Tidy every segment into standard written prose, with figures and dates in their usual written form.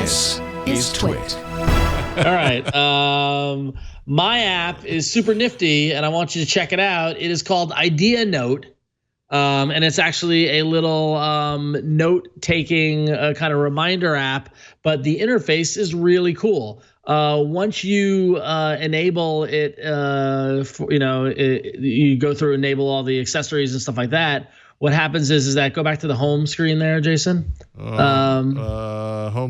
This is TWiT. All right. My app is super nifty, and I want you to check it out. It is called Idea Note, and it's actually a little note-taking kind of reminder app, but the interface is really cool. Once you enable it, you go through enable all the accessories and stuff like that. What happens is that go back to the home screen there, Jason. Home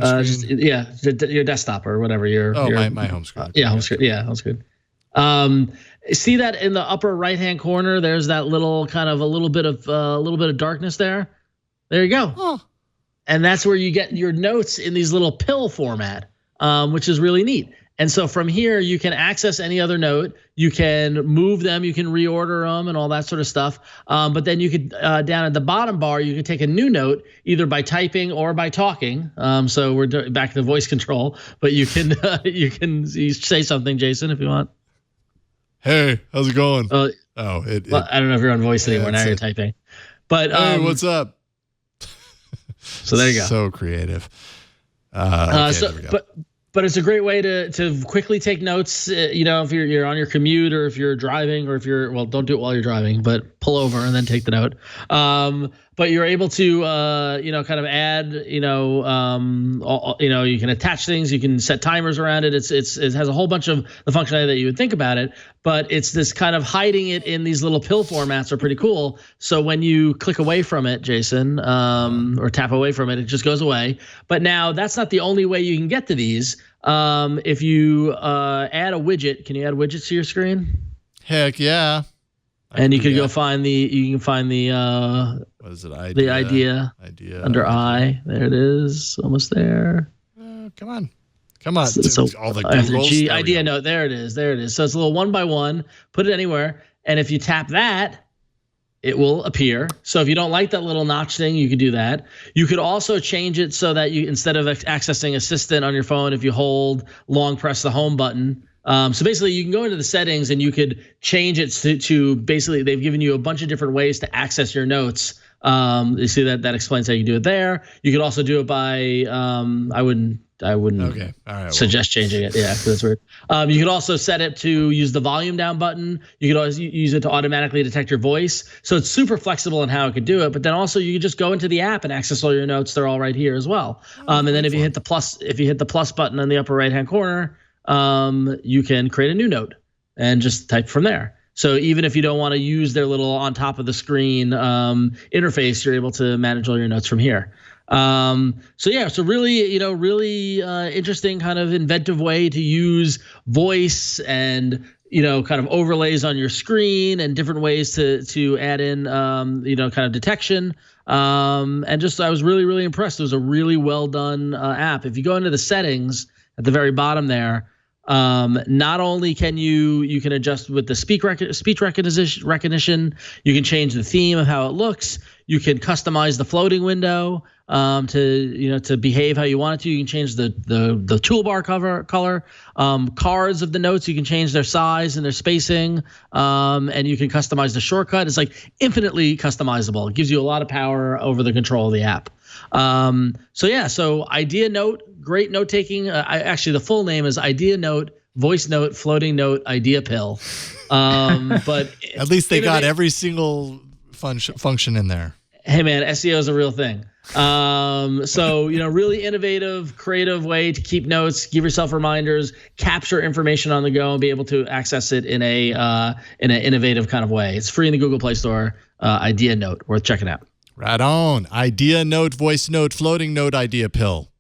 screen. Your desktop or whatever. My home screen. Yeah, home screen. Yeah, home screen. See that in the upper right-hand corner? There's that little kind of a little bit of darkness there. There you go. Oh. And that's where you get your notes in these little pill format, which is really neat. And so from here, you can access any other note. You can move them. You can reorder them and all that sort of stuff. But then you could, down at the bottom bar, you can take a new note either by typing or by talking. So we're back to voice control. But you can you say something, Jason, if you want. Hey, how's it going? Well, I don't know if you're on voice anymore. Now you're typing. But hey, what's up? So there you go. So creative. But it's a great way to quickly take notes. If you're on your commute or if you're driving or if don't do it while you're driving, but pull over and then take the note. But you're able to kind of add you can attach things, you can set timers around it. It has a whole bunch of the functionality that you would think about it, but it's this kind of hiding it in these little pill formats are pretty cool. So when you click away from it, Jason, or tap away from it, it just goes away. But now that's not the only way you can get to these. If you add a widget, can you add widgets to your screen? Heck yeah. And you can go find the what is it? The idea under I. There it is, almost there. Come on. So all the after G, there idea note. There it is. So it's a little 1 by 1. Put it anywhere, and if you tap that, it will appear. So if you don't like that little notch thing, you could do that. You could also change it so that you, instead of accessing Assistant on your phone, if you hold long press the home button. So basically you can go into the settings and you could change it to basically they've given you a bunch of different ways to access your notes. You see that explains how you do it there. You could also do it by I wouldn't okay. All right, suggest changing it. Yeah, that's weird. You could also set it to use the volume down button. You could always use it to automatically detect your voice. So it's super flexible in how it could do it. But then also you could just go into the app and access all your notes. They're all right here as well. And then if you hit the plus button in the upper right hand corner, you can create a new note and just type from there. So even if you don't want to use their little on top of the screen interface, you're able to manage all your notes from here. So really interesting kind of inventive way to use voice and kind of overlays on your screen and different ways to add in kind of detection. And just I was really, really impressed. It was a really well done app. If you go into the settings at the very bottom there, not only can you can adjust with the speech recognition, you can change the theme of how it looks. You can customize the floating window to behave how you want it to. You can change the toolbar color. Cards of the notes, you can change their size and their spacing, and you can customize the shortcut. It's like infinitely customizable. It gives you a lot of power over the control of the app. So Idea Note, great note taking. Actually, the full name is Idea Note, Voice Note, Floating Note, Idea Pill. But at least they got every single function in there. Hey man, SEO is a real thing. Really innovative, creative way to keep notes, give yourself reminders, capture information on the go, and be able to access it in an innovative kind of way. It's free in the Google Play Store. Idea Note, worth checking out. Right on. Idea Note, Voice Note, Floating Note, Idea Pill.